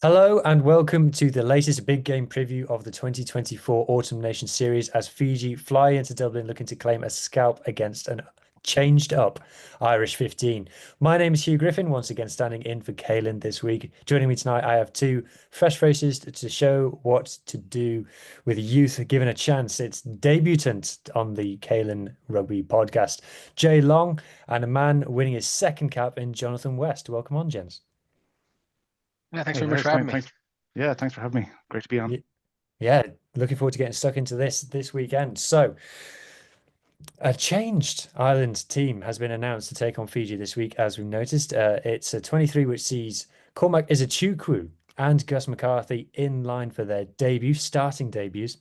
Hello and welcome to the latest big game preview of the 2024 Autumn Nation Series as Fiji fly into Dublin looking to claim a scalp against an changed up Irish 15. My name is Huw Griffin, once again standing in for Caelan this week. Joining me tonight, I have two fresh faces to show what to do with youth given a chance. It's Debutant on the Caelan Rugby podcast, Jay Long, and a man winning his second cap in Jonathan West. Welcome on, gents. Yeah, thanks Hey very much guys, for having me. thanks for having me. Great to be on. Yeah, looking forward to getting stuck into this weekend. So, a changed Ireland team has been announced to take on Fiji this week, as we've noticed. It's a 23 which sees Cormac Isachukwu and Gus McCarthy in line for their starting debuts.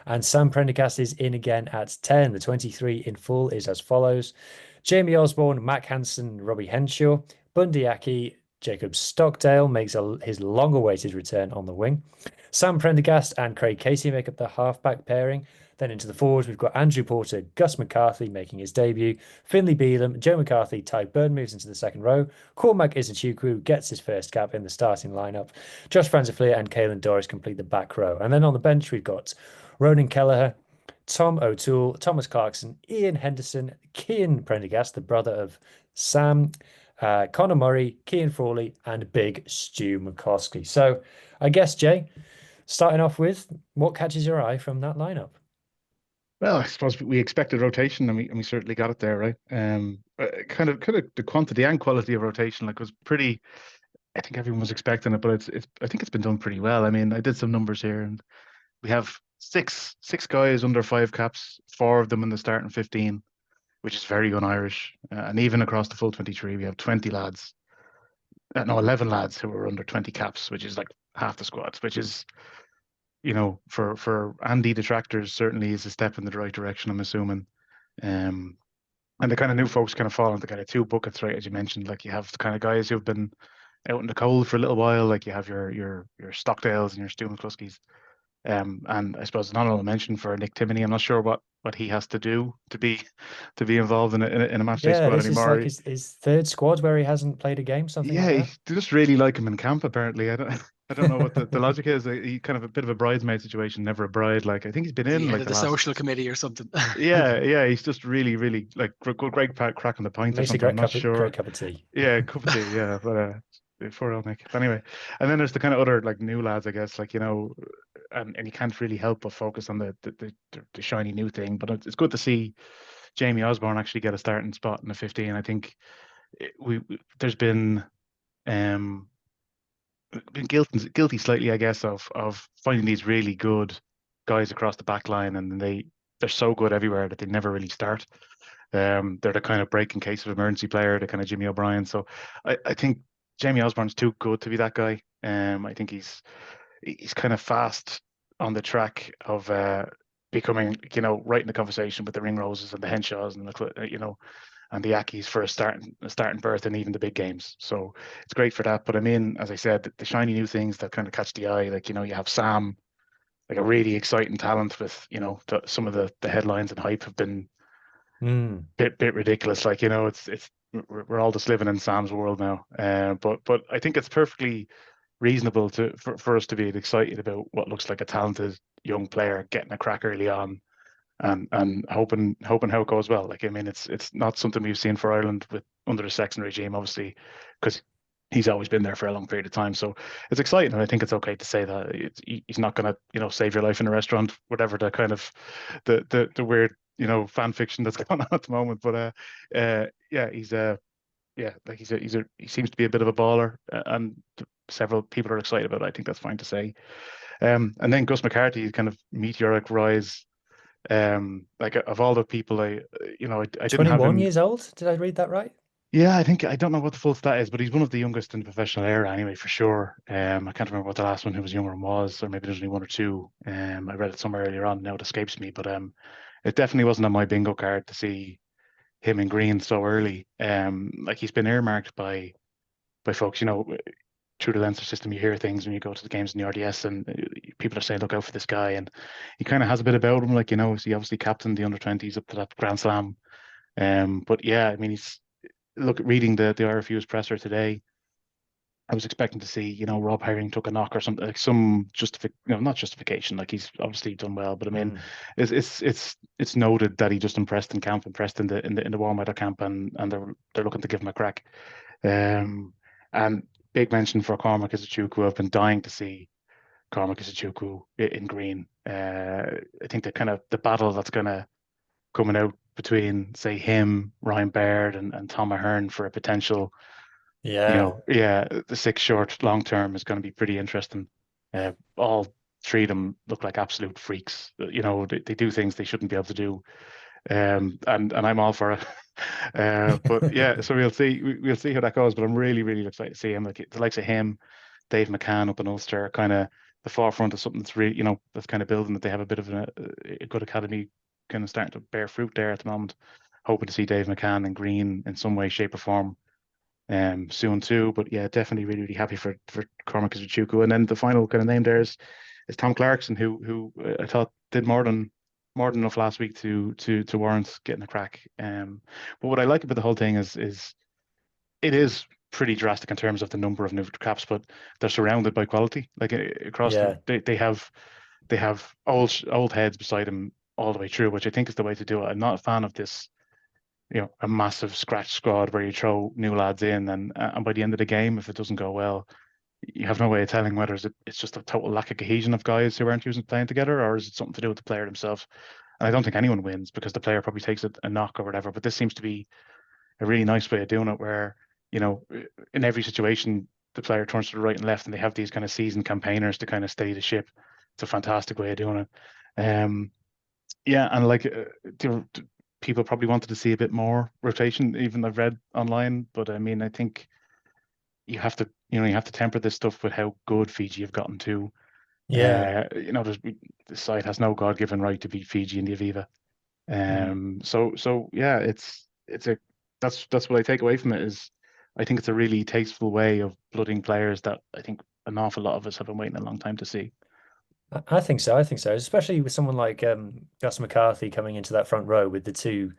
And Sam Prendergast is in again at 10. The 23 in full is as follows: Jamie Osborne, Mac Hansen, Robbie Henshaw, Bundy Aki, Jacob Stockdale makes his long-awaited return on the wing. Sam Prendergast and Craig Casey make up the halfback pairing. Then into the forwards, we've got Andrew Porter, Gus McCarthy making his debut, Finlay Bealham, Joe McCarthy, Ty Byrne moves into the second row, Cormac Isachukwu gets his first cap in the starting lineup, Josh Franzafleer and Caelan Doris complete the back row. And then on the bench, we've got Ronan Kelleher, Tom O'Toole, Thomas Clarkson, Ian Henderson, Cian Prendergast, the brother of Sam, Connor Murray, Cian Frawley, and Big Stu McCoskey. So I guess, Jay, starting off with what catches your eye from that lineup? Well, I suppose we expected rotation, and we certainly got it there, right? Kind of the quantity and quality of rotation, like was pretty. I think everyone was expecting it, but it's. I think it's been done pretty well. I mean, I did some numbers here, and we have six guys under five caps, four of them in the starting 15, which is very un-Irish. And even across the full 23, we have 20 lads, no, 11 lads who are under 20 caps, which is like half the squad, which is for Andy detractors certainly is a step in the right direction, I'm assuming. Um, and the kind of new folks kind of fall into kind of two buckets, right? As you mentioned, like you have the kind of guys who've been out in the cold for a little while, like you have your Stockdales and your Stu McCluskey's. And I suppose an honorable mention for Nick Timoney. I'm not sure what he has to do to be involved in a match day Yeah, squad this is like anymore. his third squad where he hasn't played a game, something like Yeah, that. they just really like him in camp. Apparently, I don't I don't know what the logic is. He kind of a bit of a bridesmaid situation, never a bride. Like I think he's been Is he in head like of the the last. social committee or something? Yeah, he's just really like great cracking the pint or Makes a something. I'm not great sure. cup of tea. Yeah, cup of tea. Yeah, but for real, Nick. But anyway, and then there's the kind of other like new lads, I guess. Like and you can't really help but focus on the shiny new thing. But it's good to see Jamie Osborne actually get a starting spot in the 15. I think there's um been guilty slightly, I guess, of finding these really good guys across the back line, and they're so good everywhere that they never really start. They're the kind of break in case of emergency player, the kind of Jimmy O'Brien. So I think Jamie Osborne's too good to be that guy. I think he's kind of fast on the track of becoming, right in the conversation with the Ring Roses and the Henshaws and and the Ackies for a starting berth in even the big games. So it's great for that. But I mean, as I said, the shiny new things that kind of catch the eye, like you have Sam, like a really exciting talent with some of the headlines and hype have been Mm. bit ridiculous. Like it's we're all just living in Sam's world now. But I think it's perfectly reasonable for us to be excited about what looks like a talented young player getting a crack early on and hoping how it goes well. Like I mean, it's not something we've seen for Ireland with under the Sexton regime, obviously, because he's always been there for a long period of time. So it's exciting, and I think it's okay to say that he's not going to save your life in a restaurant, whatever the kind of the weird fan fiction that's going on at the moment. But yeah, like he seems to be a bit of a baller, and several people are excited about it. I think that's fine to say. And then Gus McCarthy, kind of meteoric rise. Like of all the people, I didn't have 21 him. years old. Did I read that right? Yeah, I think I don't know what the full stat is, but he's one of the youngest in the professional era anyway, for sure. I can't remember what the last one who was younger than was, or maybe there's only one or two. I read it somewhere earlier on. Now it escapes me, but it definitely wasn't on my bingo card to see him in green so early. Like he's been earmarked by folks, through the Leinster system. You hear things when you go to the games in the RDS, and people are saying, "Look out for this guy," and he kind of has a bit about him. Like he obviously captained the under 20s up to that Grand Slam. But yeah, I mean, he's look reading the RFU's presser today. I was expecting to see, Rob Herring took a knock or something, like some not justification. Like he's obviously done well, but I mean, Mm. it's noted that he just impressed in camp, impressed in the warm weather camp, and they're looking to give him a crack. And big mention for Cormac Isachuku. I've been dying to see Cormac Isachuku in green. I think the battle that's coming out between, say, him, Ryan Baird, and Tom Ahern for a potential, Yeah. the 6 short long term is going to be pretty interesting. All three of them look like absolute freaks. They do things they shouldn't be able to do. And I'm all for it. But yeah, so we'll see how that goes. But I'm really, really excited to see him. Like the likes of him, Dave McCann up in Ulster, kind of the forefront of something that's really, that's kind of building, that they have a bit of a good academy kind of starting to bear fruit there at the moment. Hoping to see Dave McCann in green in some way, shape, or form soon too. But yeah, definitely really, really happy for Cormac Zuchuku. And then the final kind of name there is Tom Clarkson, who I thought did more than enough last week to warrant getting a crack. But what I like about the whole thing is it is pretty drastic in terms of the number of new caps, but they're surrounded by quality. Like across Yeah. they have old heads beside them all the way through, which I think is the way to do it. I'm not a fan of this, a massive scratch squad where you throw new lads in, and by the end of the game, if it doesn't go well, you have no way of telling whether it's just a total lack of cohesion of guys who aren't using playing together, or is it something to do with the player himself? And I don't think anyone wins because the player probably takes a knock or whatever. But this seems to be a really nice way of doing it, where you know, in every situation, the player turns to the right and left, and they have these kind of seasoned campaigners to kind of steady the ship. It's a fantastic way of doing it. Yeah, and like people probably wanted to see a bit more rotation, even I've read online. But I mean, I think you have to temper this stuff with how good Fiji have gotten to. Yeah. The side has no God-given right to beat Fiji in the Aviva. Mm. So yeah, that's what I take away from it is I think it's a really tasteful way of blooding players that I think an awful lot of us have been waiting a long time to see. I think so. I think so. Especially with someone like Gus McCarthy coming into that front row with the two.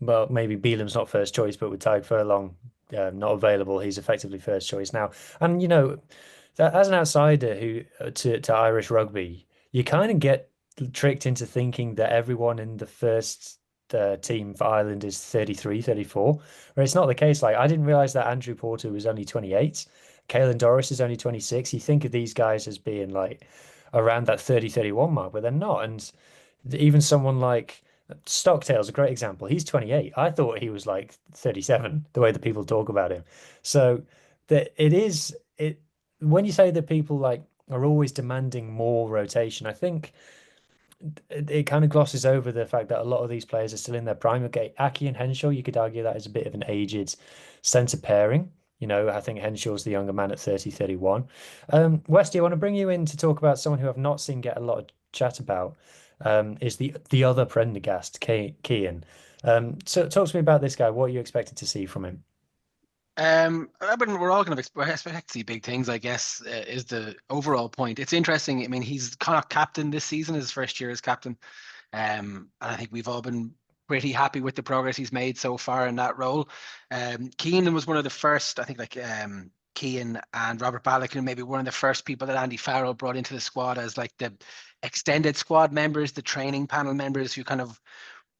Well, maybe Beelam's not first choice, but with Tadhg Furlong not available, he's effectively first choice now. And that as an outsider to Irish rugby, you kind of get tricked into thinking that everyone in the first team for Ireland is 33, 34, where it's not the case. Like I didn't realize that Andrew Porter was only 28. Caelan Doris is only 26. You think of these guys as being like around that 30, 31 mark, but they're not. And even someone like Stockdale's a great example. He's 28. I thought he was like 37, the way that people talk about him. So that it when you say that people like are always demanding more rotation, I think it kind of glosses over the fact that a lot of these players are still in their prime. Okay, Aki and Henshaw, you could argue that is a bit of an aged centre pairing. I think Henshaw's the younger man at 30, 31. Westy, I want to bring you in to talk about someone who I've not seen get a lot of chat about, is the other Prendergast, Cian. So talk to me about this guy. What are you expected to see from him? We're all going to expect to see big things, I guess, is the overall point. It's interesting. I mean, he's kind of captain this season, his first year as captain. And I think we've all been pretty happy with the progress he's made so far in that role. Keenan was one of the first, I think, like Cian and Robert Balakin, maybe one of the first people that Andy Farrell brought into the squad as like the extended squad members, the training panel members who kind of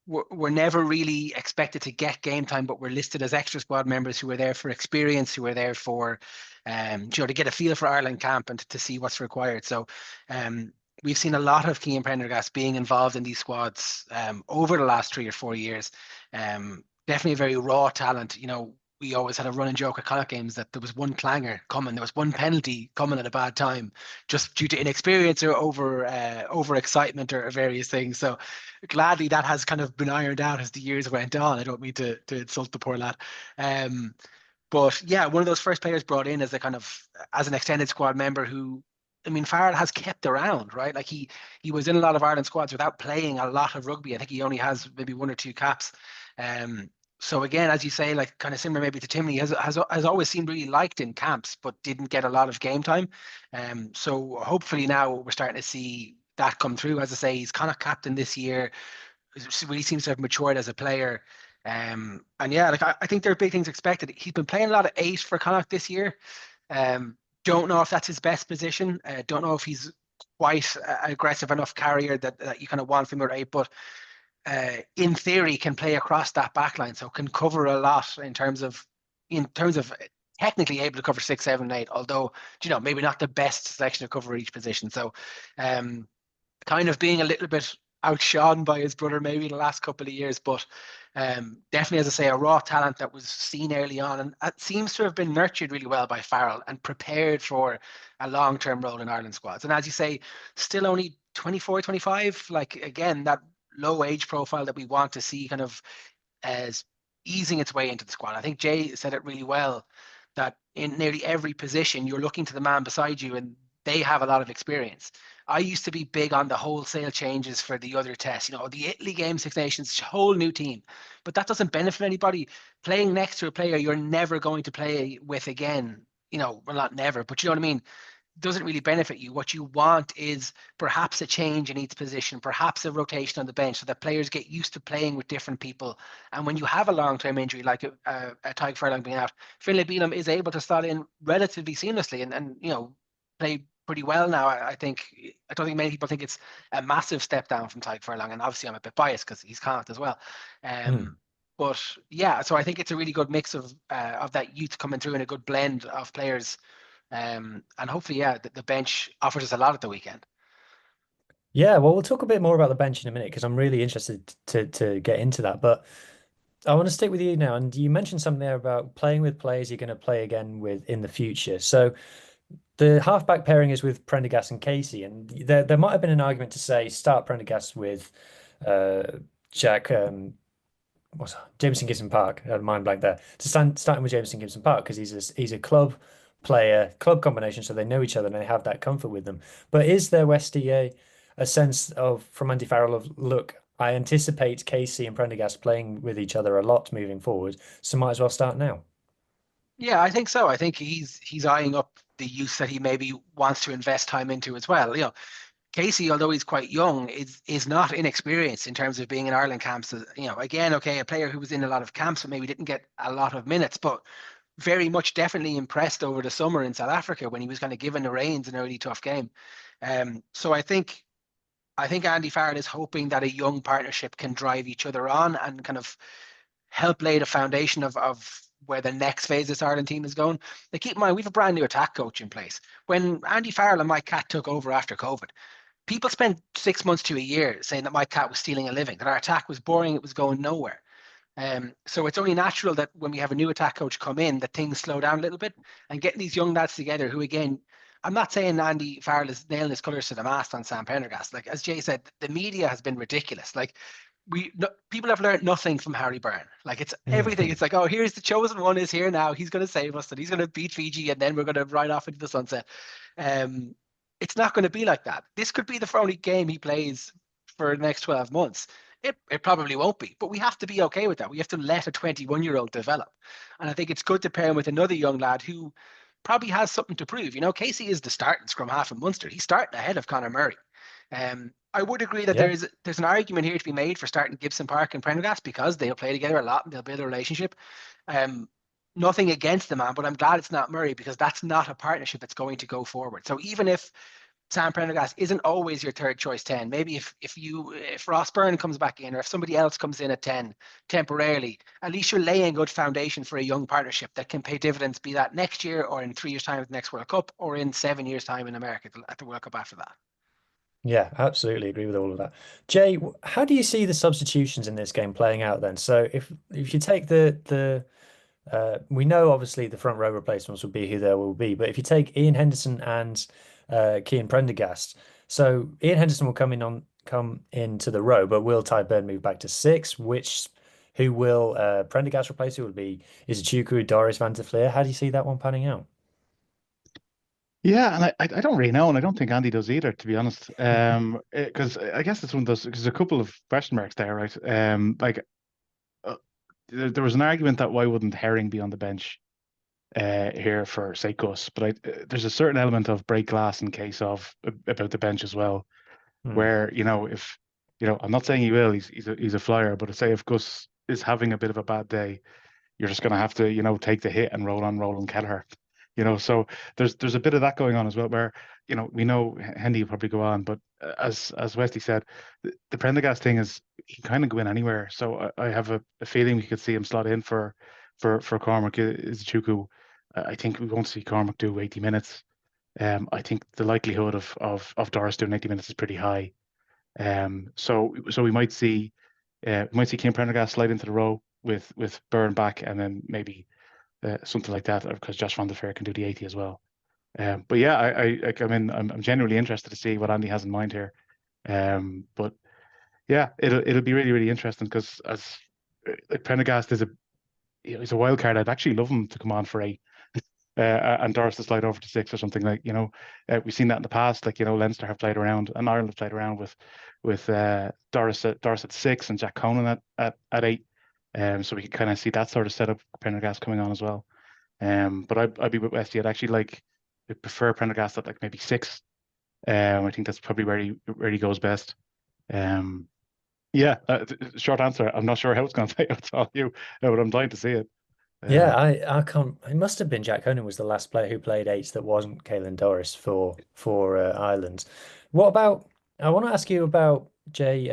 were never really expected to get game time, but were listed as extra squad members who were there for experience, who were there for, to get a feel for Ireland camp and to see what's required. So we've seen a lot of Cian Prendergast being involved in these squads over the last 3 or 4 years. Definitely a very raw talent. We always had a running joke at Connacht games that there was one clanger coming, there was one penalty coming at a bad time, just due to inexperience or over excitement or various things. So gladly that has kind of been ironed out as the years went on. I don't mean to insult the poor lad. But yeah, one of those first players brought in as an extended squad member who, I mean, Farrell has kept around, right? Like he was in a lot of Ireland squads without playing a lot of rugby. I think he only has maybe 1 or 2 caps. So again, as you say, like kind of similar maybe to Timmy, has always seemed really liked in camps, but didn't get a lot of game time. So hopefully now we're starting to see that come through. As I say, he's kind of captain this year. Really seems to have matured as a player. And yeah, like I think there are big things expected. He's been playing a lot of 8 for Connacht this year. Don't know if that's his best position. Don't know if he's quite aggressive enough carrier that you kind of want from your eight, but in theory can play across that back line, so can cover a lot in terms of technically able to cover 6, 7, 8, although maybe not the best selection to cover each position. So kind of being a little bit outshone by his brother maybe the last couple of years, but definitely, as I say, a raw talent that was seen early on, and it seems to have been nurtured really well by Farrell and prepared for a long-term role in Ireland squads. And as you say, still only 24, 25, like again, that low age profile that we want to see kind of as easing its way into the squad. I think Jay said it really well, that in nearly every position, you're looking to the man beside you and they have a lot of experience. I used to be big on the wholesale changes for the other tests. The Italy game, Six Nations, whole new team. But that doesn't benefit anybody. Playing next to a player you're never going to play with again, well, not never, but you know what I mean? Doesn't really benefit you. What you want is perhaps a change in each position, perhaps a rotation on the bench so that players get used to playing with different people. And when you have a long-term injury like a Tadhg Furlong being out, Finlay Bealham is able to slot in relatively seamlessly and play pretty well now. I don't think many people think it's a massive step down from Tadhg Furlong, and obviously I'm a bit biased because he's Connacht as well. But yeah, so I think it's a really good mix of that youth coming through and a good blend of players. And hopefully, the bench offers us a lot at the weekend. Yeah, well, we'll talk a bit more about the bench in a minute because I'm really interested to get into that. But I want to stick with you now. And you mentioned something there about playing with players you're going to play again with in the future. So the halfback pairing is with Prendergast and Casey, and there might have been an argument to say start Prendergast with Jack. What's Jameson Gibson Park? Mind blank there. Starting with Jameson Gibson Park because he's a club player, club combination, so they know each other and they have that comfort with them. But is there, Westy, a sense of from Andy Farrell of look, I anticipate Casey and Prendergast playing with each other a lot moving forward, so might as well start now. Yeah, I think so. I think he's eyeing up the youth that he maybe wants to invest time into as well. Casey, although he's quite young, is not inexperienced in terms of being in Ireland camps. Again, okay, a player who was in a lot of camps but maybe didn't get a lot of minutes, but very much definitely impressed over the summer in South Africa when he was kind of given the reins in a really tough game. So I think Andy Farrell is hoping that a young partnership can drive each other on and kind of help lay the foundation of where the next phase of this Ireland team is going. Like, keep in mind, we have a brand new attack coach in place. When Andy Farrell and Mike Catt took over after COVID, people spent 6 months to a year saying that Mike Catt was stealing a living, that our attack was boring, it was going nowhere. So it's only natural that when we have a new attack coach come in, that things slow down a little bit, and getting these young lads together who, again, I'm not saying Andy Farrell is nailing his colours to the mast on Sam Prendergast. Like, as Jay said, the media has been ridiculous. Like, people have learned nothing from Harry Byrne. Like, it's everything. It's like, oh, here's the chosen one is here now. He's going to save us and he's going to beat Fiji and then we're going to ride off into the sunset. It's not going to be like that. This could be the only game he plays for the next 12 months. It probably won't be, but we have to be okay with that. We have to let a 21-year-old develop. And I think it's good to pair him with another young lad who probably has something to prove. Casey is the starting scrum half in Munster. He's starting ahead of Conor Murray. I would agree that there's an argument here to be made for starting Gibson Park and Prendergast because they'll play together a lot and they'll build a relationship. Nothing against the man, but I'm glad it's not Murray because that's not a partnership that's going to go forward. So even if Sam Prendergast isn't always your third choice 10, maybe if Ross Byrne comes back in or if somebody else comes in at 10 temporarily, at least you're laying good foundation for a young partnership that can pay dividends, be that next year or in 3 years' time at the next World Cup or in 7 years' time in America at the World Cup after that. Yeah, absolutely agree with all of that. Jay, how do you see the substitutions in this game playing out then? So if you take the we know obviously the front row replacements will be who there will be, but if you take Ian Henderson and Cian Prendergast, so Ian Henderson will come into the row, but will Tadhg Beirne move back to 6? Who will Prendergast replace? Who will be is it Chuku, Doris Van der Fleer? How do you see that one panning out? Yeah, and I don't really know, and I don't think Andy does either, to be honest. Because I guess it's one of those. Because a couple of question marks there, right? There was an argument that why wouldn't Herring be on the bench here for say Gus, but there's a certain element of break glass in case of about the bench as well, where if I'm not saying he will, he's a flyer, but say if Gus is having a bit of a bad day, you're just going to have to take the hit and roll on Kelleher. So there's a bit of that going on as well, where we know Hendy will probably go on, but as Wesley said, the Prendergast thing is he can kind of go in anywhere. So I have a feeling we could see him slot in for Cormac Izuchukwu. I think we won't see Cormac do 80 minutes. I think the likelihood of Doris doing 80 minutes is pretty high. So we might see Kim Prendergast slide into the row with Byrne back, and then maybe something like that, because Josh van der Veer can do the 80 as well. But yeah, I'm genuinely interested to see what Andy has in mind here. But yeah, it'll be really, really interesting, because as like Prendergast he's a wild card. I'd actually love him to come on for 8, and Doris to slide over to 6 or something, we've seen that in the past. Leinster have played around, and Ireland have played around with Doris at 6 and Jack Conan at 8. So we can kind of see that sort of setup. Prendergast coming on as well. But I'd be with Westy. I prefer Prendergast at maybe 6. I think that's probably where he goes best. Yeah, short answer. I'm not sure how it's going to play out to all you, but I'm dying to see it. Yeah, I can't. It must have been Jack Conan was the last player who played 8 that wasn't Caelan Doris for Ireland. What about? I want to ask you about Jay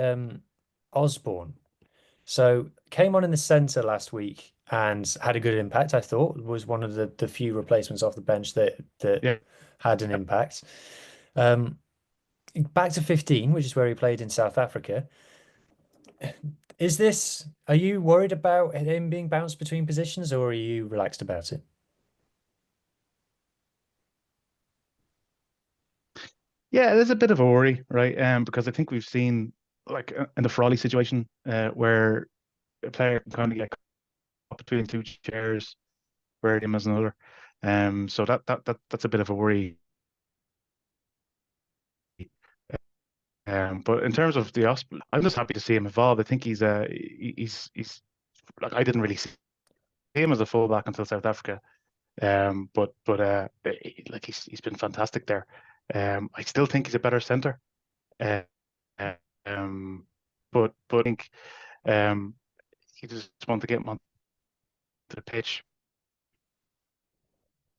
Osborne. So came on in the centre last week and had a good impact. I thought was one of the few replacements off the bench that Yeah, had an impact. Um, Back to 15, which is where he played in South Africa. Are you worried about him being bounced between positions, or are you relaxed about it? yeah, it is a bit of a worry, right? Because I think we've seen, in the Frawley situation, where a player can kind of get caught between two chairs, where him as another. So that's a bit of a worry. But in terms of the Osprey, I'm just happy to see him evolve. I think he's like, I didn't really see him as a fullback until South Africa. He's been fantastic there. I still think he's a better centre. Uh, um, but I think you just want to get him onto the pitch.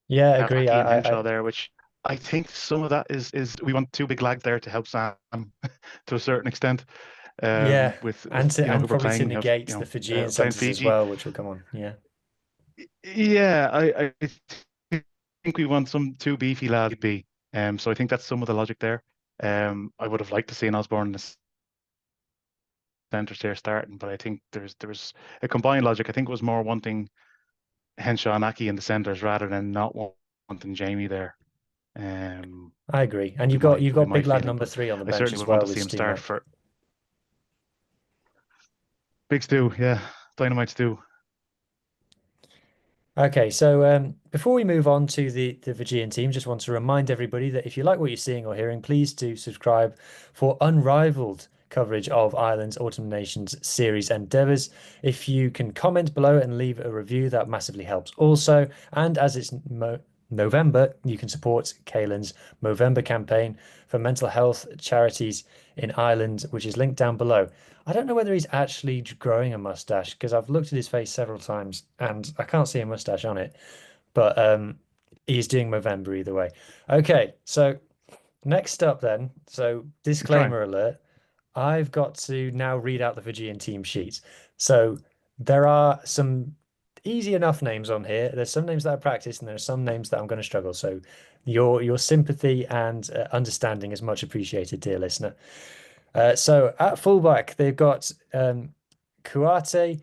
Yeah, I Have agree. Aki and I Henshaw there, which I think some of that is we want two big lads there to help Sam to a certain extent. Yeah, With and who we're probably to playing, negate the Fijian playing centres as Fiji. well, which will come on. Yeah. Yeah, I think we want some two beefy lads to be. So I think that's some of the logic there. I would have liked to see an Osborne in the centres there starting, but I think there was a combined logic. I think it was more wanting Henshaw and Aki in the centres rather than not wanting Jamie there. I agree. And Would be you've got my big lad feeling, number but 3 on the I bench certainly as would want well to with see him start Stuma. for Big Stu. Yeah, Dynamite Stu. Okay, so before we move on to the Fijian team, just want to remind everybody that if you like what you're seeing or hearing, please do subscribe for unrivaled coverage of Ireland's Autumn Nations series endeavours. If you can comment below and leave a review, that massively helps also. And as it's November, you can support Caelan's Movember campaign for mental health charities in Ireland, which is linked down below. I don't know whether he's actually growing a mustache because I've looked at his face several times and I can't see a mustache on it, but he's doing Movember either way. Okay, so next up then, so I'm trying. disclaimer alert, I've got to now read out the Fijian team sheet. So there are some easy enough names on here. There's some names that I practiced and there are some names that I'm going to struggle. So your sympathy and understanding is much appreciated, dear listener. So at fullback, they've got Kuate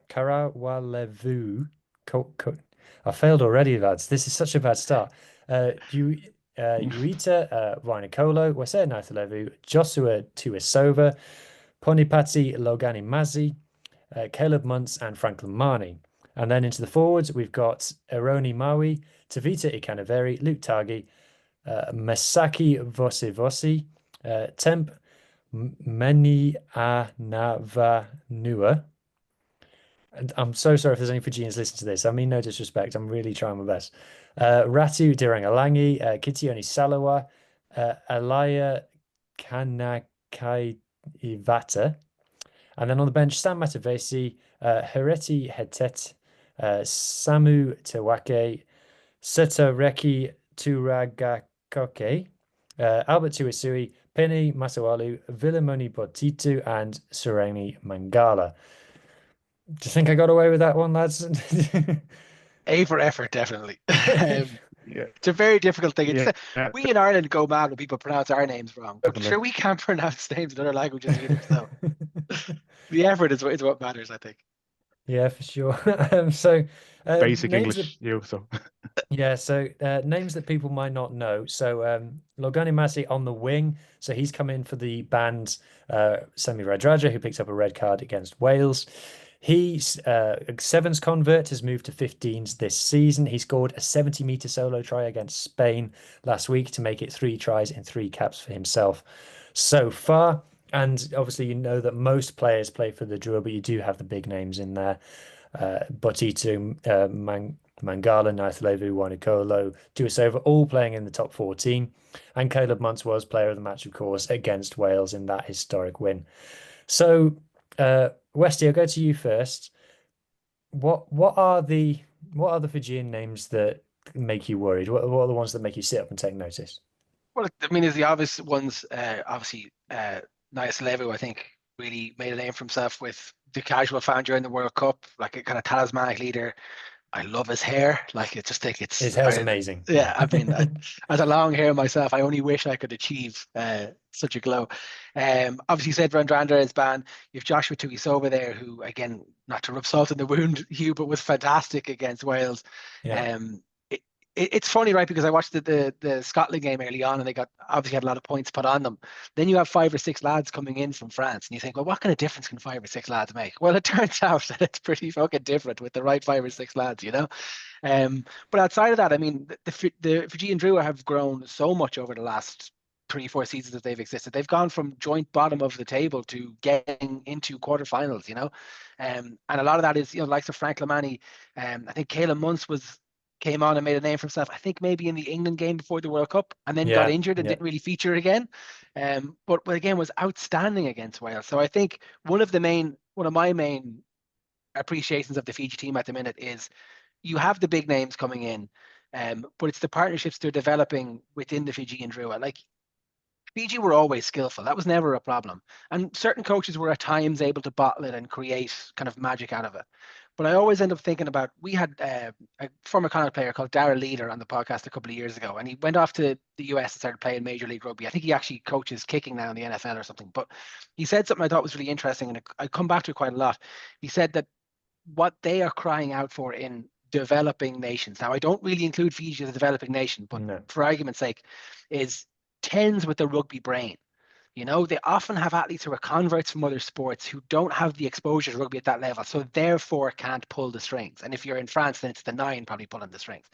Karawalevu. I failed already, lads. This is such a bad start. You, Yuita Vainakolo, Wase Naithalevu, Joshua Tuisova, Ponipati Logani Mazi, Caleb Muntz, and Franklin Marnie. And then into the forwards, we've got Eroni Maui, Tavita Ikanaveri, Luke Tagi, Mesaki Vosivosi, Temp Meni Anavanua. And I'm so sorry if there's any Fijians listening to this. I mean no disrespect. I'm really trying my best. Ratu Dirangalangi, Kitioni Salawa, Alaya Kanakai Ivata. And then on the bench, Sam Matavesi, Hereti Hetet, Samu Tewake, Setareki Turagakoke, Albert Tuisui, Penny Masawalu, Vilimoni Botitu, and Sereni Mangala. Do you think I got away with that one, lads? A for effort, definitely. Yeah, It's a very difficult thing. yeah, We in Ireland go mad when people pronounce our names wrong, but definitely. sure we can't pronounce names in other languages either. So the effort is what matters, I think. Yeah, for sure. So Basic names that English, you. So yeah, so names that people might not know. So Logani Masi on the wing. So he's come in for the banned Semi Radradra, who picked up a red card against Wales. He's a sevens convert, has moved to 15s this season. He scored a 70-meter solo try against Spain last week to make it 3 tries in 3 caps for himself so far. And obviously, you know that most players play for the Drua, but you do have the big names in there. Botitu, Mangala, Naithalevu, Wanukolo, Duasova, all playing in the top 14. And Caleb Muntz was player of the match, of course, against Wales in that historic win. So, Westy, I'll go to you first. What are the Fijian names that make you worried? What are the ones that make you sit up and take notice? Well, I mean, is the obvious ones, obviously, Nias Levu, I think, really made a name for himself with the casual fan during the World Cup, like a kind of talismanic leader. I love his hair. Like, I just think His hair's amazing. yeah, I mean, as a long hair myself, I only wish I could achieve such a glow. Obviously, you said Randrandra is banned. You've Joshua Tuisova there, who, again, not to rub salt in the wound, Hugh, but was fantastic against Wales. Yeah. Um, it's funny, right? Because I watched the Scotland game early on, and they got obviously had a lot of points put on them. Then you have 5 or 6 lads coming in from France, and you think, well, what kind of difference can 5 or 6 lads make? Well, it turns out that it's pretty fucking different with the right 5 or 6 lads, you know. But outside of that, I mean, the Fijian Drua have grown so much over the last 3, 4 seasons that they've existed. They've gone from joint bottom of the table to getting into quarterfinals, you know. And a lot of that is, the likes of Frank Lamani. I think Caleb Muntz came on and made a name for himself. I think maybe in the England game before the World Cup, and then got Yeah. injured and Yeah. didn't really feature again. But again, was outstanding against Wales. So I think one of my main appreciations of the Fiji team at the minute is you have the big names coming in, but it's the partnerships they're developing within the Fijian Drua. Like, Fiji were always skillful. That was never a problem. And certain coaches were at times able to bottle it and create kind of magic out of it. But I always end up thinking about, we had a former Connacht player called Darrell Leader on the podcast a couple of years ago, and he went off to the US and started playing Major League Rugby. I think he actually coaches kicking now in the NFL or something. But he said something I thought was really interesting, and I come back to it quite a lot. He said that what they are crying out for in developing nations. Now, I don't really include Fiji as a developing nation, but No. for argument's sake, is tens with the rugby brain. They often have athletes who are converts from other sports who don't have the exposure to rugby at that level, so therefore can't pull the strings. And if you're in France, then it's the nine probably pulling the strings.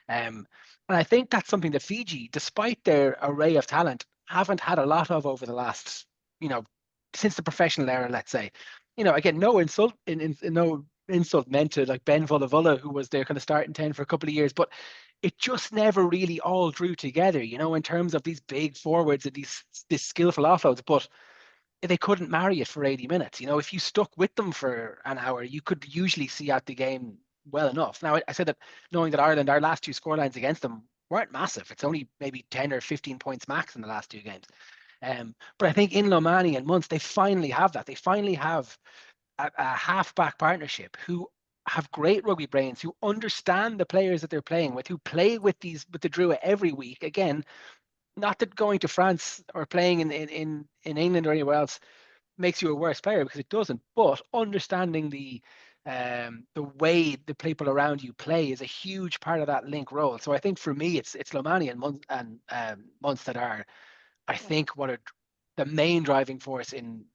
And I think that's something that Fiji, despite their array of talent, haven't had a lot of over the last, since the professional era, let's say. Again, no insult no insult meant to like Ben Vullavulla, who was their kind of starting 10 for a couple of years, but it just never really all drew together, in terms of these big forwards and this skillful offloads. But they couldn't marry it for 80 minutes. If you stuck with them for an hour, you could usually see out the game well enough. Now, I said that knowing that Ireland, our last 2 scorelines against them weren't massive. It's only maybe 10 or 15 points max in the last 2 games. But I think in Lomani and Muntz, they finally have that. They finally have a halfback partnership who have great rugby brains, who understand the players that they're playing with, who play with the Drua every week. Again, not that going to France or playing in England or anywhere else makes you a worse player, because it doesn't. But understanding the way the people around you play is a huge part of that link role. So I think for me, it's Lomani and Muntz that are, I think, what are the main driving force in.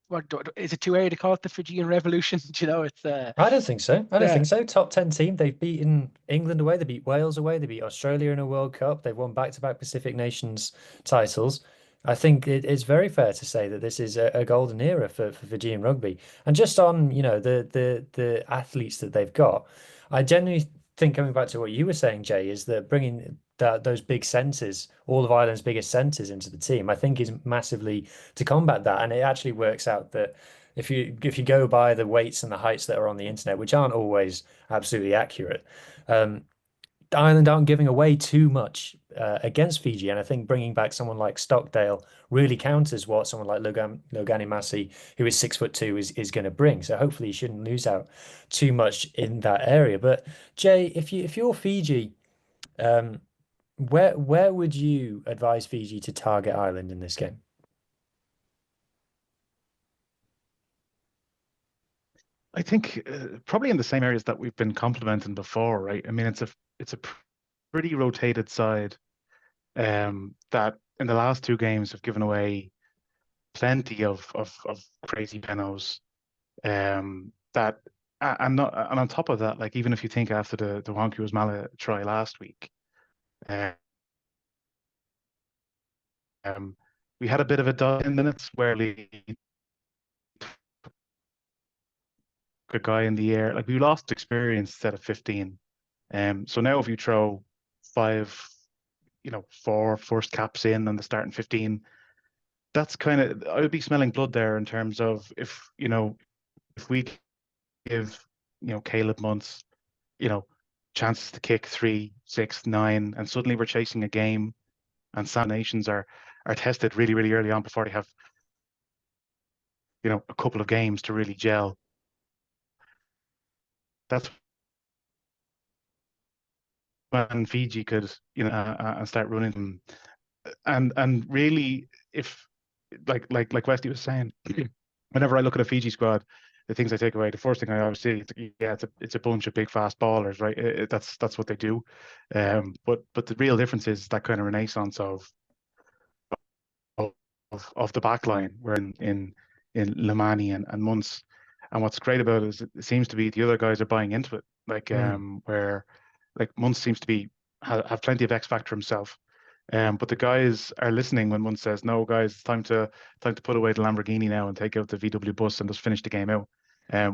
What is it too early to call it the Fijian Revolution? It's I don't think so. I don't yeah. think so. Top 10 team. They've beaten England away. They beat Wales away. They beat Australia in a World Cup. They've won back-to-back Pacific Nations titles. I think it's very fair to say that this is a golden era for Fijian rugby. And just on, the athletes that they've got, I genuinely think, coming back to what you were saying, Jay, is that bringing those big centres, all of Ireland's biggest centres into the team, I think is massively to combat that. And it actually works out that if you go by the weights and the heights that are on the internet, which aren't always absolutely accurate, um, Ireland aren't giving away too much against Fiji, and I think bringing back someone like Stockdale really counters what someone like Logani Massey, who is 6'2", is going to bring. So hopefully you shouldn't lose out too much in that area. But Jay, if you're Fiji, um, where would you advise Fiji to target Ireland in this game? I think probably in the same areas that we've been complimenting before, right? I mean, it's a pretty rotated side that in the last two games have given away plenty of crazy penos. That and not and on top of that, like even if you think after the Wonku Mala try last week, um, we had a bit of a dull in minutes where we a guy in the air, like we lost experience instead of 15. So now if you throw five, four first caps in on the starting 15, that's kind of I would be smelling blood there in terms of if we give Caleb Muntz chances to kick 3, 6, 9, and suddenly we're chasing a game, and Sam Nations are tested really, really early on before they have a couple of games to really gel. That's when Fiji could and start running them, and really if like Westy was saying, whenever I look at a Fiji squad, the things I take away, the first thing I always see, it's a bunch of big fast ballers, right? That's what they do. But the real difference is that kind of renaissance of of the back line, where in Lemani and Muntz. And what's great about it is it seems to be the other guys are buying into it. Like where like Muntz seems to be have plenty of X factor himself. But the guys are listening when one says, "No, guys, it's time to put away the Lamborghini now and take out the VW bus and just finish the game out."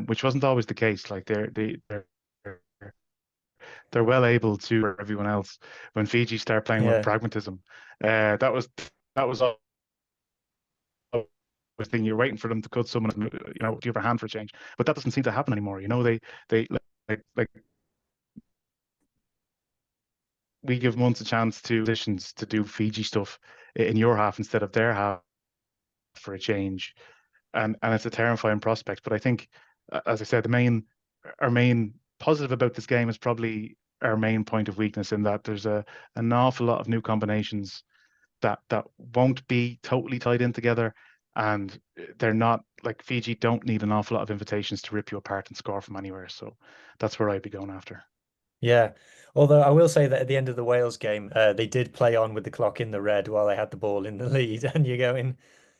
Which wasn't always the case. Like they're well able to for everyone else. When Fiji start playing with Yeah. pragmatism, that was all the thing. You're waiting for them to cut someone, give a hand for a change, but that doesn't seem to happen anymore. They like we give Muntz a chance to positions to do Fiji stuff in your half instead of their half for a change, and it's a terrifying prospect. But I think, as I said, our main positive about this game is probably our main point of weakness in that there's an awful lot of new combinations that won't be totally tied in together, and they're not like Fiji don't need an awful lot of invitations to rip you apart and score from anywhere. So that's where I'd be going after. Yeah. Although I will say that at the end of the Wales game, they did play on with the clock in the red while they had the ball in the lead, and you're going,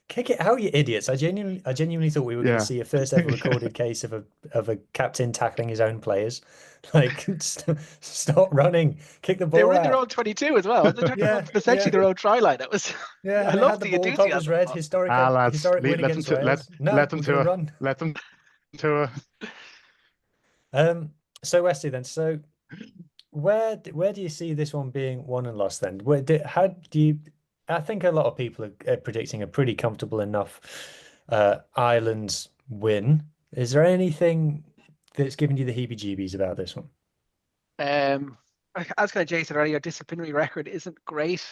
kick it out, you idiots! I genuinely thought we were going to Yeah. see a first ever Yeah. recorded case of a captain tackling his own players. Like, stop running, kick the They ball were in their out. own 22 as well. They're trying to Yeah, run essentially yeah, their own try line. It was, yeah. I And they had love the the ball, top was enthusiasm. red, historic Lads, historic win against Wales. No, let them we're gonna to run. let them to Um, so Wesley then, so where do you see this one being won and lost then? How do you? I think a lot of people are predicting a pretty comfortable enough Ireland win. Is there anything that's giving you the heebie-jeebies about this one? As kind of Jay said earlier, disciplinary record isn't great.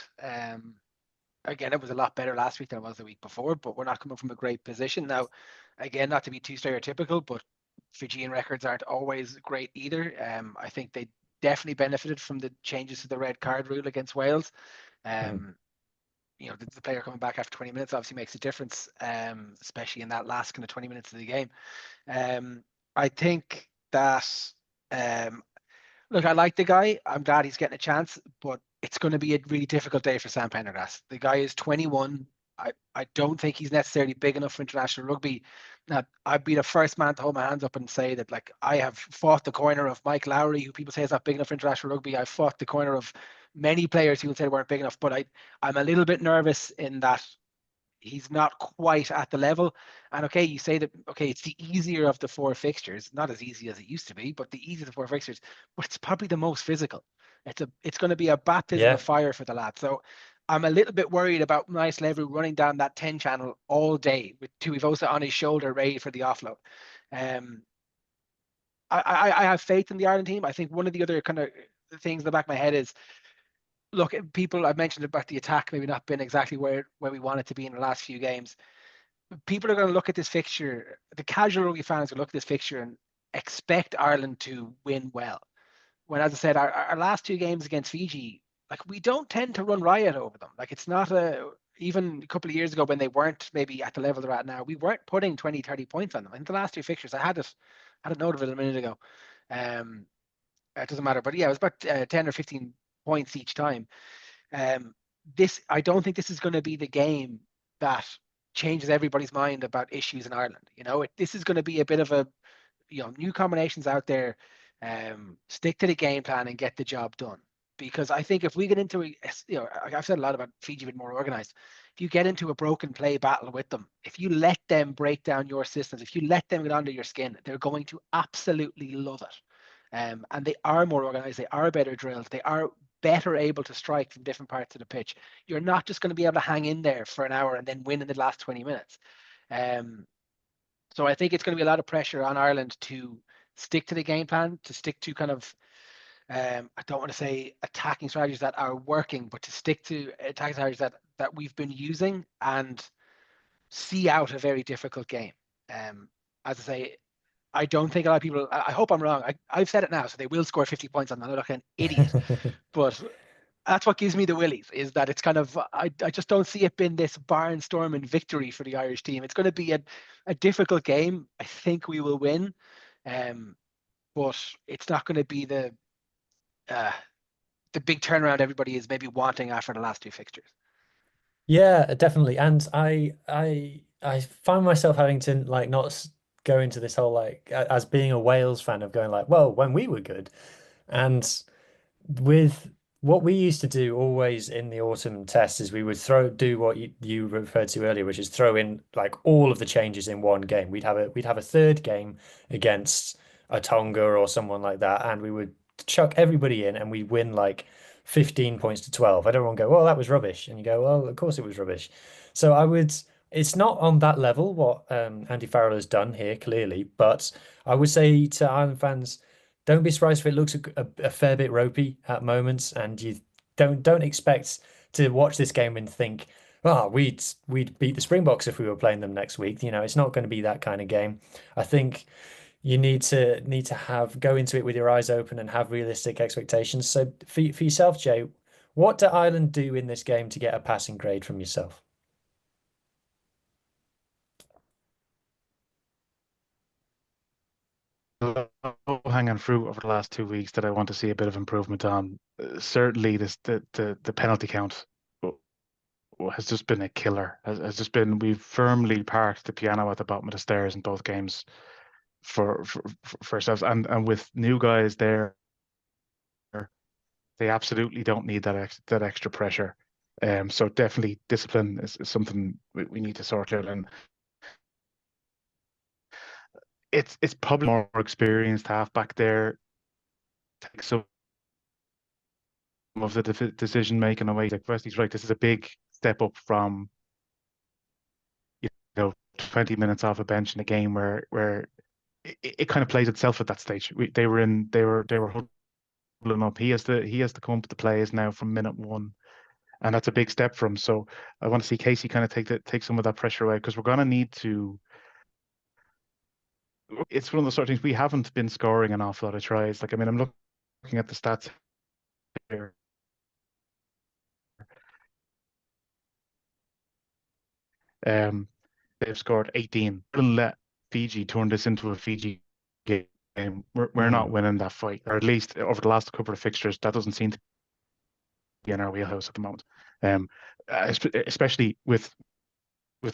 Again, it was a lot better last week than it was the week before, but we're not coming from a great position. Now, again, not to be too stereotypical, but Fijian records aren't always great either. I think they definitely benefited from the changes to the red card rule against Wales. Mhm. The player coming back after 20 minutes obviously makes a difference, especially in that last kind of 20 minutes of the game. I think that um, look, I like the guy. I'm glad he's getting a chance, but it's going to be a really difficult day for Sam Prendergast. The guy is 21. I don't think he's necessarily big enough for international rugby. Now, I'd be the first man to hold my hands up and say that, like, I have fought the corner of Mike Lowry, who people say is not big enough for international rugby. I fought the corner of many players who would say weren't big enough, but I'm a little bit nervous in that he's not quite at the level. And okay, you say that, okay, it's the easier of the four fixtures, not as easy as it used to be, but the easier of the four fixtures, but it's probably the most physical. It's going to be a baptism of Yeah, fire for the lad. So I'm a little bit worried about Nice Lever running down that 10 channel all day with Tuivosa on his shoulder ready for the offload. Um, I have faith in the Ireland team. I think one of the other kind of the things in the back of my head is, look, people, I've mentioned about the attack maybe not been exactly where we want it to be in the last few games. People are going to look at this fixture, the casual rugby fans will look at this fixture and expect Ireland to win well. When, as I said, our last two games against Fiji, like, we don't tend to run riot over them. Like, it's not even a couple of years ago when they weren't maybe at the level they're at now, we weren't putting 20, 30 points on them. In the last two fixtures, I had a note of it a minute ago. It doesn't matter, but yeah, it was about 10 or 15 points each time. I don't think this is going to be the game that changes everybody's mind about issues in Ireland. This is going to be a bit of a, new combinations out there. Stick to the game plan and get the job done. Because I think if we get into I've said a lot about Fiji being more organized. If you get into a broken play battle with them, if you let them break down your systems, if you let them get under your skin, they're going to absolutely love it. And they are more organized, they are better drilled, they are better able to strike from different parts of the pitch. You're not just going to be able to hang in there for an hour and then win in the last 20 minutes. So I think it's going to be a lot of pressure on Ireland to stick to the game plan, to stick to kind of, I don't want to say attacking strategies that are working, but to stick to attacking strategies that we've been using and see out a very difficult game. As I say, I don't think a lot of people, I hope I'm wrong. I've said it now, so they will score 50 points on them. I'm not like an idiot, but that's what gives me the willies, is that it's kind of, I just don't see it being this barnstorming victory for the Irish team. It's going to be a difficult game. I think we will win, but it's not going to be the big turnaround everybody is maybe wanting after the last two fixtures. Yeah, definitely. And I find myself having to like not go into this whole like as being a Wales fan of going like, well, when we were good. And with what we used to do always in the autumn tests is we would do what you referred to earlier, which is throw in like all of the changes in one game. We'd have a third game against a Tonga or someone like that, and we would chuck everybody in and we win like 15 points to 12. And everyone go, well, that was rubbish. And you go, well, of course it was rubbish. So it's not on that level what Andy Farrell has done here, clearly, but I would say to Ireland fans, don't be surprised if it looks a fair bit ropey at moments, and you don't expect to watch this game and think, oh, we'd beat the Springboks if we were playing them next week. It's not going to be that kind of game. I think you need to have go into it with your eyes open and have realistic expectations. So for yourself, Jay, what do Ireland do in this game to get a passing grade from yourself? Hanging fruit over the last 2 weeks that I want to see a bit of improvement on. Certainly, the penalty count has just been a killer. Has just been, we've firmly parked the piano at the bottom of the stairs in both games for ourselves, and with new guys there, they absolutely don't need that extra pressure. So definitely discipline is something we need to sort out, and it's probably more experienced halfback there take some of the decision making away. Like Wesley's right, this is a big step up from 20 minutes off a bench in a game where it kind of plays itself at that stage. They were huddling up. He has to come up with the plays now from minute one, and that's a big step for him. So I want to see Casey kind of take some of that pressure away, because we're going to need to. It's one of those sort of things, we haven't been scoring an awful lot of tries. Like, I mean, I'm looking at the stats here. They've scored 18. Don't let Fiji turn this into a Fiji game. We're not winning that fight, or at least over the last couple of fixtures, that doesn't seem to be in our wheelhouse at the moment. Especially with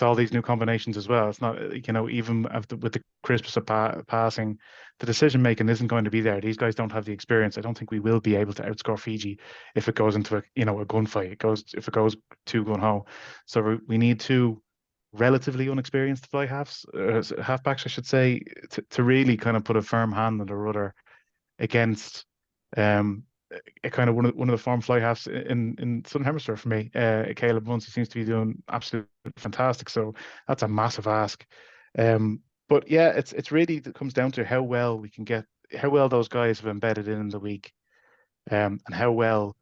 all these new combinations as well. It's not, even with the crispness of passing, the decision making isn't going to be there. These guys don't have the experience. I don't think we will be able to outscore Fiji if it goes into a gunfight. If it goes two gun ho. So we need two relatively unexperienced fly halfbacks, I should say, to really kind of put a firm hand on the rudder against a kind of one of the form fly halves in Southern Hemisphere for me. Caleb Munsey seems to be doing absolutely fantastic, so that's a massive ask. But yeah, it comes down to how well those guys have embedded in the week. and how well.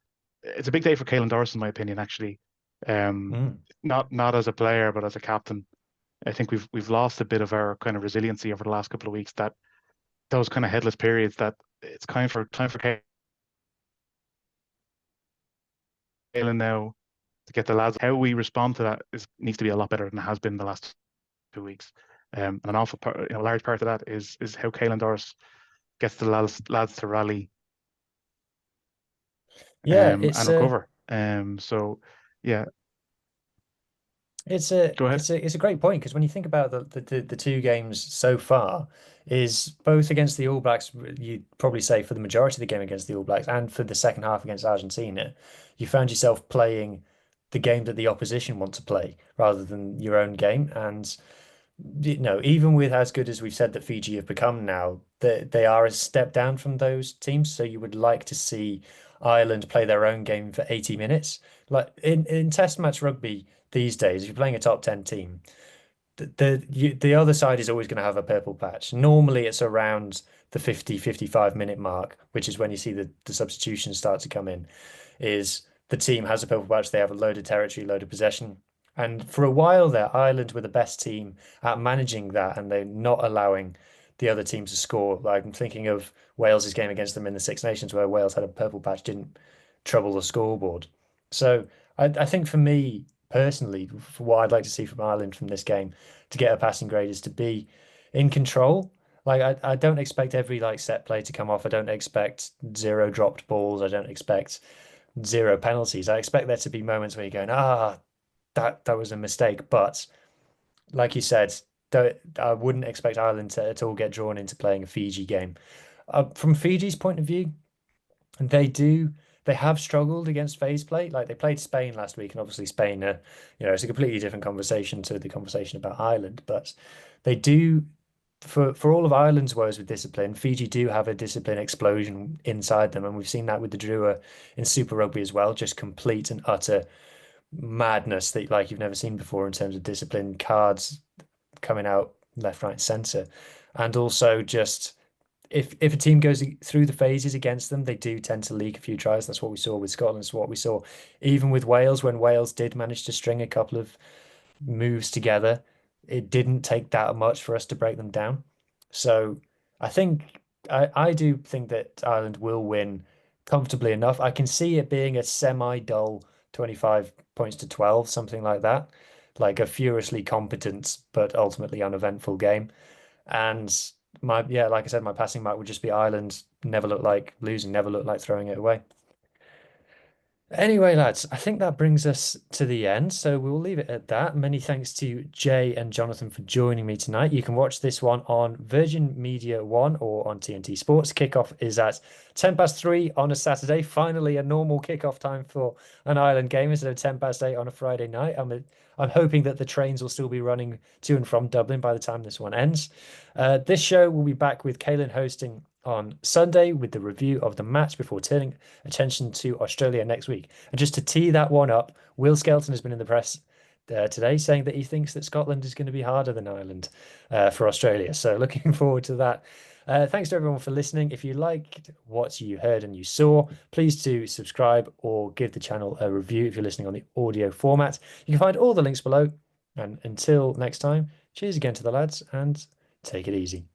It's a big day for Caelan Doris, in my opinion, actually. Um, Mm. not as a player, but as a captain. I think we've lost a bit of our kind of resiliency over the last couple of weeks. That those kind of headless periods. That it's kind for time for Caelan now to get the lads. How we respond to that needs to be a lot better than it has been the last 2 weeks. And an awful part, a large part of that is how Caelan Doris gets the lads to rally Yeah, and recover. So yeah, go ahead. it's a great point because when you think about the two games so far, is both against the All Blacks, you'd probably say for the majority of the game against the All Blacks, and for the second half against Argentina, you found yourself playing the game that the opposition want to play rather than your own game. And even with as good as we've said that Fiji have become now, they are a step down from those teams. So you would like to see Ireland play their own game for 80 minutes. Like in Test match rugby these days, if you're playing a top 10 team, the other side is always going to have a purple patch. Normally it's around the 50-55 minute mark, which is when you see the substitutions start to come in, is the team has a purple patch, they have a load of territory, load of possession. And for a while there, Ireland were the best team at managing that, and they're not allowing the other team to score. Like I'm thinking of Wales's game against them in the Six Nations, where Wales had a purple patch, didn't trouble the scoreboard. So I think for me personally, for what I'd like to see from Ireland from this game to get a passing grade is to be in control. Like I don't expect every like set play to come off. I don't expect zero dropped balls. I don't expect zero penalties. I expect there to be moments where you're going, that was a mistake. But like you said, I wouldn't expect Ireland to at all get drawn into playing a Fiji game. From Fiji's point of view, they do. They have struggled against phase play. Like they played Spain last week, and obviously Spain, it's a completely different conversation to the conversation about Ireland. But they do, for all of Ireland's woes with discipline, Fiji do have a discipline explosion inside them, and we've seen that with the Drua in Super Rugby as well. Just complete and utter madness that like you've never seen before in terms of discipline, cards coming out left, right, centre, and also just if a team goes through the phases against them, they do tend to leak a few tries. That's what we saw with Scotland. That's what we saw even with Wales when Wales did manage to string a couple of moves together. It didn't take that much for us to break them down. So I think I do think that Ireland will win comfortably enough. I can see it being a semi-dull 25 points to 12, something like that. Like a furiously competent but ultimately uneventful game. And like I said, my passing mark would just be Ireland never look like losing, never look like throwing it away. Anyway, lads, I think that brings us to the end. So we'll leave it at that. Many thanks to Jay and Jonathan for joining me tonight. You can watch this one on Virgin Media One or on TNT Sports. Kickoff is at 3:10 on a Saturday. Finally, a normal kickoff time for an Ireland game instead of 8:10 on a Friday night. I'm hoping that the trains will still be running to and from Dublin by the time this one ends. This show will be back with Caelan hosting on Sunday with the review of the match before turning attention to Australia next week. And just to tee that one up, Will Skelton has been in the press today saying that he thinks that Scotland is going to be harder than Ireland for Australia. So looking forward to that. Thanks to everyone for listening. If you liked what you heard and you saw, please do subscribe or give the channel a review if you're listening on the audio format. You can find all the links below. And until next time, cheers again to the lads and take it easy.